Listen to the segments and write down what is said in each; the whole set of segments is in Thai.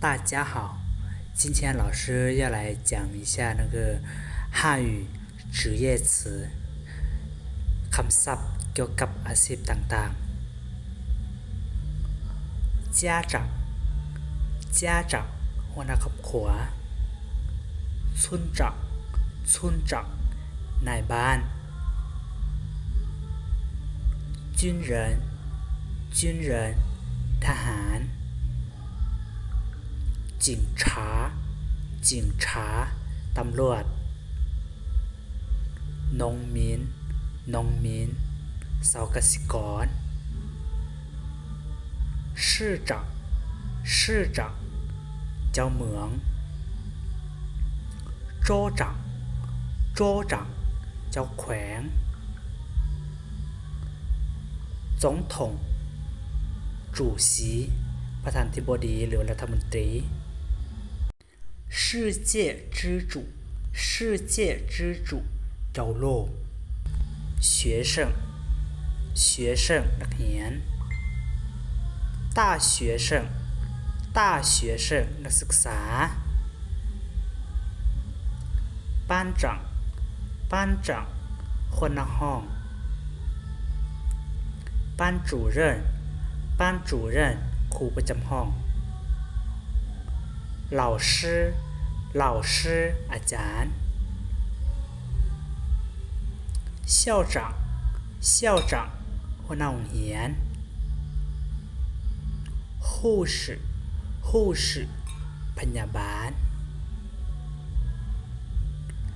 大家好，今天老师要来讲一下那个汉语职业词คำศัพท์เกี่ยวกับอาชีพต่างๆ家长หัวหน้าครอบครัว村长นายบ้าน军人ทหาร警察ตำรวจ农民ชาวเกษตรกร市长เจ้าเมือง州长เจ้าแขวง总统主席ประธานาธิบดีหรือรัฐมนตรี世界之主เจ้าโลก学生นักเรียน大学生นักศึกษา班长หัวหน้าห้อง班主任ครูประจำห้อง老师อาจารย์校长หัวหน้าโรงเรียน护士พยาบาล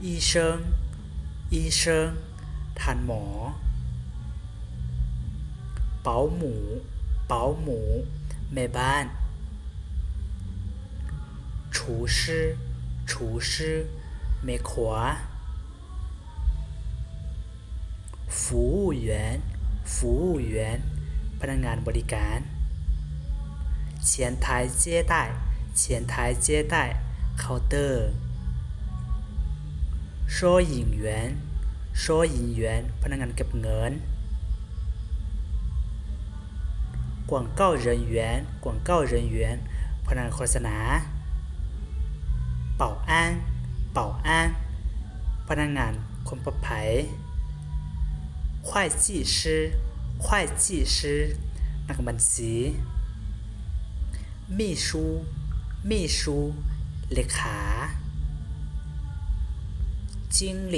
医生ท่านหมอ保姆แม่บ้าน厨师แม่ครัว服务员พนักงานบริการ前台接待เคาน์เตอร์收银员พนักงานเก็บเงิน广告人员พนักงานโฆษณา保安พนักงานความปลอดภัย会计师นักบัญชี秘书เลขา经理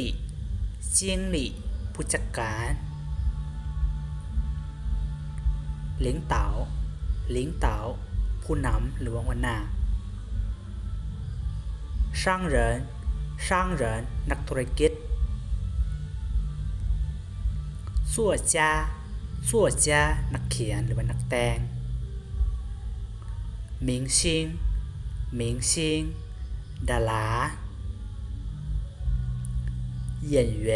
ผู้จัดการ领导ผู้นำหรือว่าหัวหน้า商人นักธุรกิจ作家นักเขียนหรือว่านักแต่ง明星ดารา演员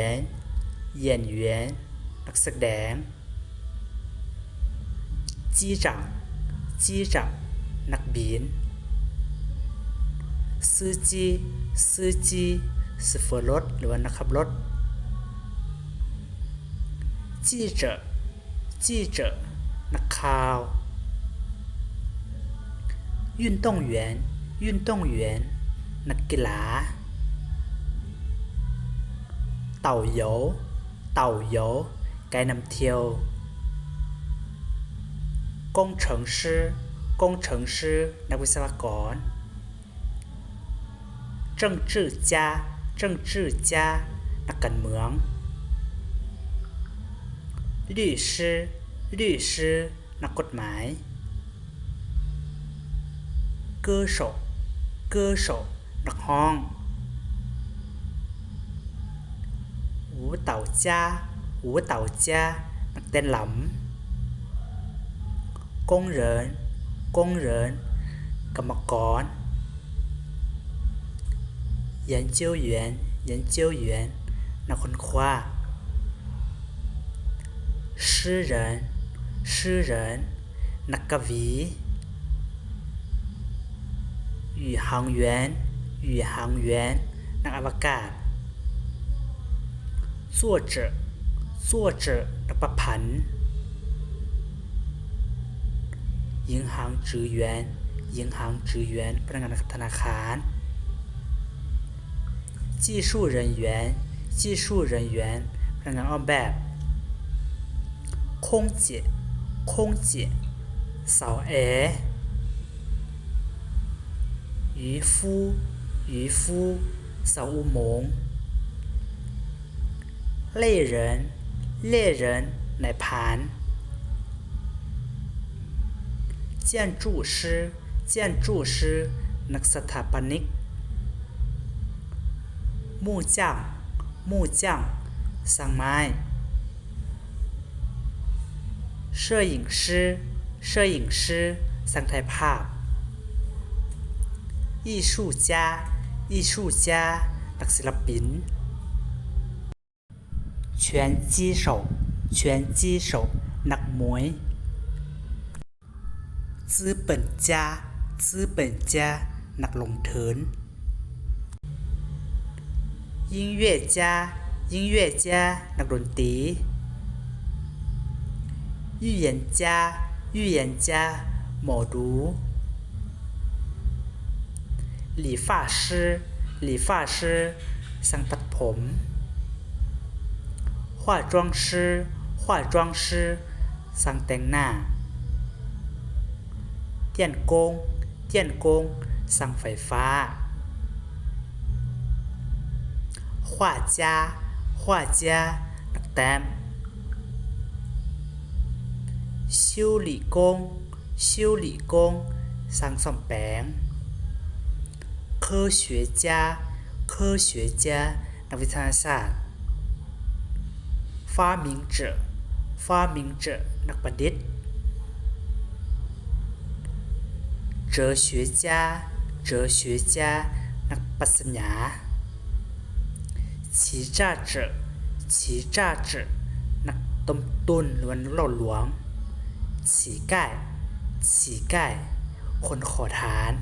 นักแสดง机长นักบิน司机เฟอร์รถหรือว่านักขับรถ记者นักข่าว运动员นักกีฬาเต่าโยไกด์นำเที่ยว工程师นักวิศวกร政治家นักการเมือง律师นักกฎหมาย歌手นักฮ้อง舞蹈家นักเต้นรำ工人กรรมกร研究员นักค้นคว้า诗人นักกวี宇航员นักอวกาศ作者นักประพันธ์银行职员银行职员พนักงานธนาคาร技术人员技术人员พนักงานออกแบบ空姐空姐สาวแอร์渔夫渔夫สาวอุโมงค์เล่เหรินเล่เหรินนายพราน建筑师建筑师นักสถาปนิกมู่จ้างมู่จ้างช่างไม้摄影师摄影师ช่างถ่ายภาพ艺术家艺术家นักศิลปิน拳击手拳击手นักมวย资本家资本家นักลงทุน音乐家音乐家นักดนตรี预言家预言家หมอดู理发师理发师ช่างตัดผม化妆师化妆师ช่างแต่งหน้าเตี้ยนกงเตี้ยนกงช่างไฟฟ้า画家画家นักแต้ม修理工修理工ช่างซ่อมแปลง科学家科学家นักวิทยาศาสตร์发明者发明者นักประดิษฐ์哲学家哲学家นักปรัชญา欺诈者欺诈者นักต้มตุนหรือว่าหลอกลวง乞丐乞丐คนขอทาน